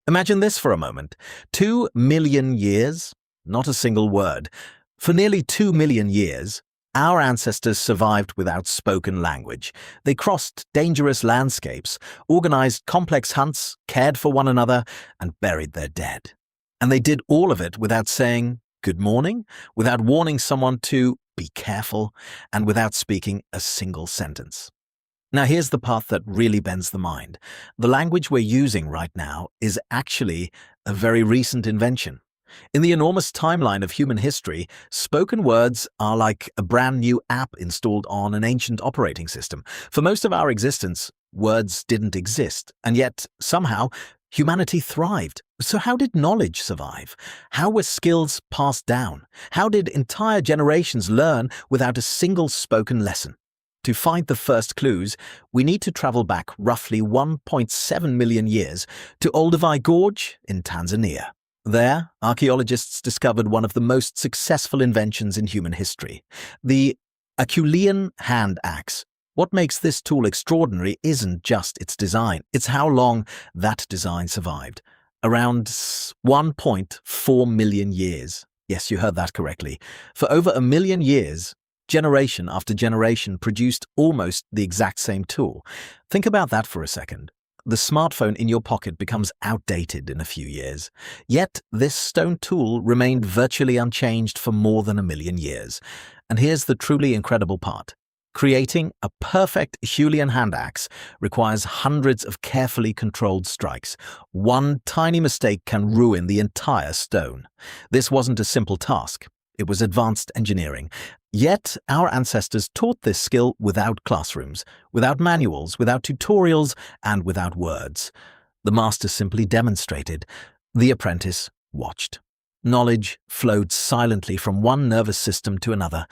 Imagine this for a moment. 2 million years, not a single word. For nearly 2 million years, our ancestors survived without spoken language. They crossed dangerous landscapes, organized complex hunts, cared for one another, and buried their dead. And they did all of it without saying good morning, without warning someone to be careful, and without speaking a single sentence. Now here's the part that really bends the mind. The language we're using right now is actually a very recent invention. In the enormous timeline of human history, spoken words are like a brand new app installed on an ancient operating system. For most of our existence, words didn't exist, and yet, somehow, humanity thrived. So how did knowledge survive? How were skills passed down? How did entire generations learn without a single spoken lesson? To find the first clues, we need to travel back roughly 1.7 million years to Olduvai Gorge in Tanzania. There, archaeologists discovered one of the most successful inventions in human history, the Acheulean hand axe. What makes this tool extraordinary isn't just its design, it's how long that design survived. Around 1.4 million years. Yes, you heard that correctly. For over a million years, generation after generation produced almost the exact same tool. Think about that for a second. The smartphone in your pocket becomes outdated in a few years. Yet, this stone tool remained virtually unchanged for more than a million years. And here's the truly incredible part. Creating a perfect Acheulean hand axe requires hundreds of carefully controlled strikes. One tiny mistake can ruin the entire stone. This wasn't a simple task. It was advanced engineering. Yet, our ancestors taught this skill without classrooms, without manuals, without tutorials, and without words. The master simply demonstrated. The apprentice watched. Knowledge flowed silently from one nervous system to another.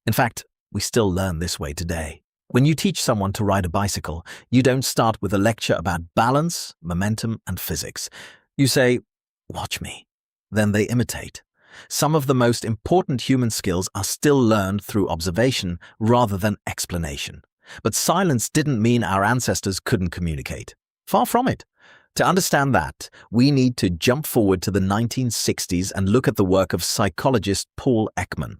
In fact, we still learn this way today. When you teach someone to ride a bicycle, you don't start with a lecture about balance, momentum, and physics. You say, "Watch me." Then they imitate. Some of the most important human skills are still learned through observation rather than explanation. But silence didn't mean our ancestors couldn't communicate. Far from it. To understand that, we need to jump forward to the 1960s and look at the work of psychologist Paul Ekman.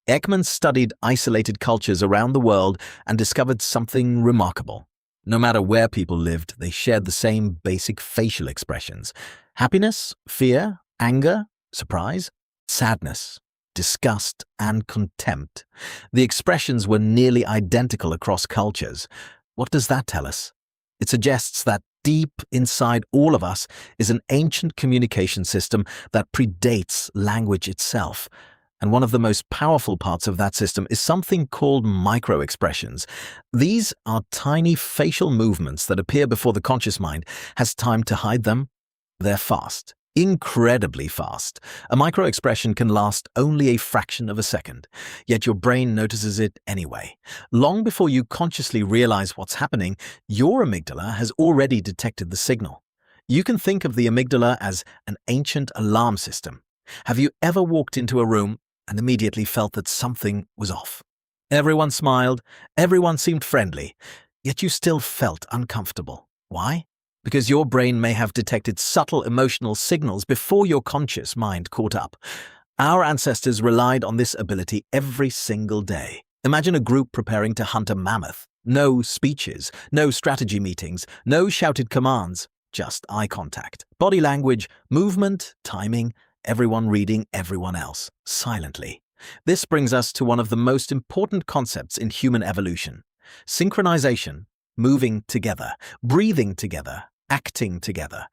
Ekman studied isolated cultures around the world and discovered something remarkable. No matter where people lived, they shared the same basic facial expressions: happiness, fear, anger, surprise, sadness, disgust, and contempt. The expressions were nearly identical across cultures. What does that tell us? It suggests that deep inside all of us is an ancient communication system that predates language itself. And one of the most powerful parts of that system is something called microexpressions. These are tiny facial movements that appear before the conscious mind has time to hide them. They're fast. Incredibly fast. A microexpression can last only a fraction of a second, yet your brain notices it anyway. Long before you consciously realize what's happening, your amygdala has already detected the signal. You can think of the amygdala as an ancient alarm system. Have you ever walked into a room and immediately felt that something was off? Everyone smiled, everyone seemed friendly, yet you still felt uncomfortable. Why? Because your brain may have detected subtle emotional signals before your conscious mind caught up. Our ancestors relied on this ability every single day. Imagine a group preparing to hunt a mammoth. No speeches, no strategy meetings, no shouted commands, just eye contact, body language, movement, timing, everyone reading everyone else, silently. This brings us to one of the most important concepts in human evolution: synchronization, moving together, breathing together, acting together.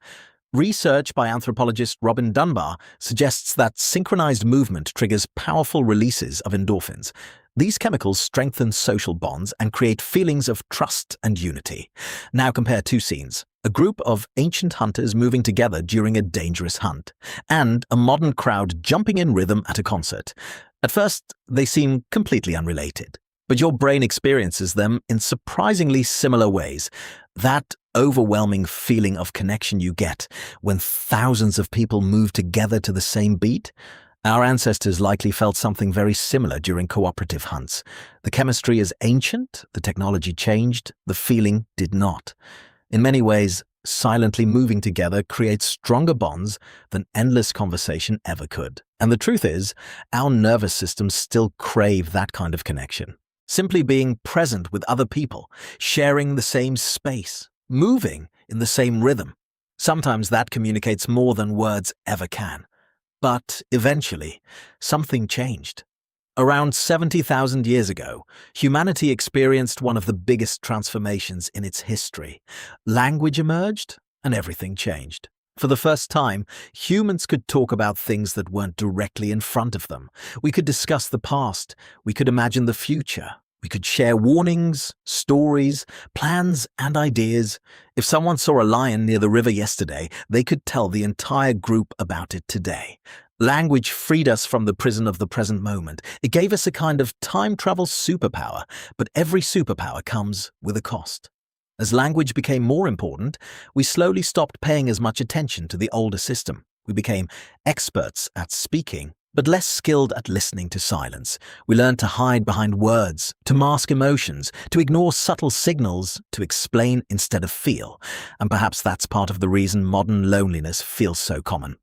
Research by anthropologist Robin Dunbar suggests that synchronized movement triggers powerful releases of endorphins. These chemicals strengthen social bonds and create feelings of trust and unity. Now compare two scenes: a group of ancient hunters moving together during a dangerous hunt, and a modern crowd jumping in rhythm at a concert. At first, they seem completely unrelated, but your brain experiences them in surprisingly similar ways. That overwhelming feeling of connection you get when thousands of people move together to the same beat? Our ancestors likely felt something very similar during cooperative hunts. The chemistry is ancient, the technology changed, the feeling did not. In many ways, silently moving together creates stronger bonds than endless conversation ever could. And the truth is, our nervous systems still crave that kind of connection. Simply being present with other people, sharing the same space, moving in the same rhythm. Sometimes that communicates more than words ever can. But eventually, something changed. Around 70,000 years ago, humanity experienced one of the biggest transformations in its history. Language emerged, and everything changed. For the first time, humans could talk about things that weren't directly in front of them. We could discuss the past. We could imagine the future. We could share warnings, stories, plans, and ideas. If someone saw a lion near the river yesterday, they could tell the entire group about it today. Language freed us from the prison of the present moment. It gave us a kind of time travel superpower, but every superpower comes with a cost. As language became more important, we slowly stopped paying as much attention to the older system. We became experts at speaking, but less skilled at listening to silence. We learned to hide behind words, to mask emotions, to ignore subtle signals, to explain instead of feel. And perhaps that's part of the reason modern loneliness feels so common.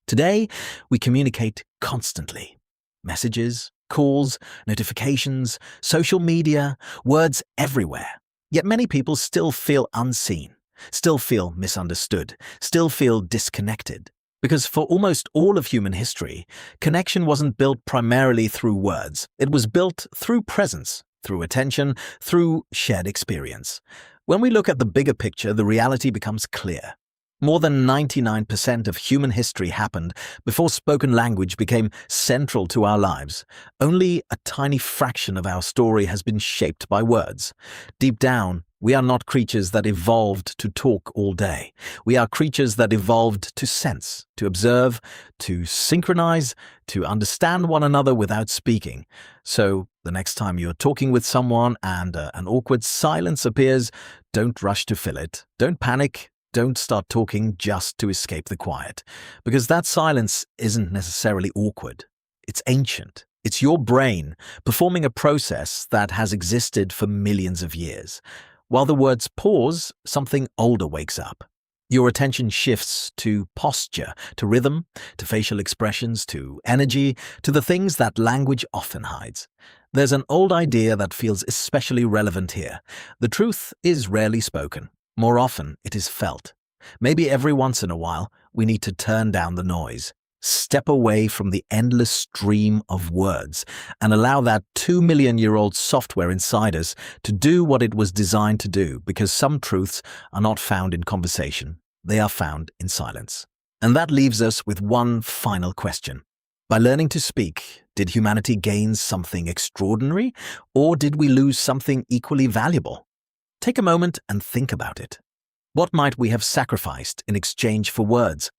Today, we communicate constantly. Messages, calls, notifications, social media, words everywhere. Yet many people still feel unseen, still feel misunderstood, still feel disconnected. Because for almost all of human history, connection wasn't built primarily through words. It was built through presence, through attention, through shared experience. When we look at the bigger picture, the reality becomes clear. More than 99% of human history happened before spoken language became central to our lives. Only a tiny fraction of our story has been shaped by words. Deep down, we are not creatures that evolved to talk all day. We are creatures that evolved to sense, to observe, to synchronize, to understand one another without speaking. So, the next time you're talking with someone and an awkward silence appears, don't rush to fill it. Don't panic. Don't start talking just to escape the quiet, because that silence isn't necessarily awkward. It's ancient. It's your brain performing a process that has existed for millions of years. While the words pause, something older wakes up. Your attention shifts to posture, to rhythm, to facial expressions, to energy, to the things that language often hides. There's an old idea that feels especially relevant here. The truth is rarely spoken. More often, it is felt. Maybe every once in a while, we need to turn down the noise, step away from the endless stream of words, and allow that 2 million-year-old software inside us to do what it was designed to do, because some truths are not found in conversation. They are found in silence. And that leaves us with one final question. By learning to speak, did humanity gain something extraordinary, or did we lose something equally valuable? Take a moment and think about it. What might we have sacrificed in exchange for words?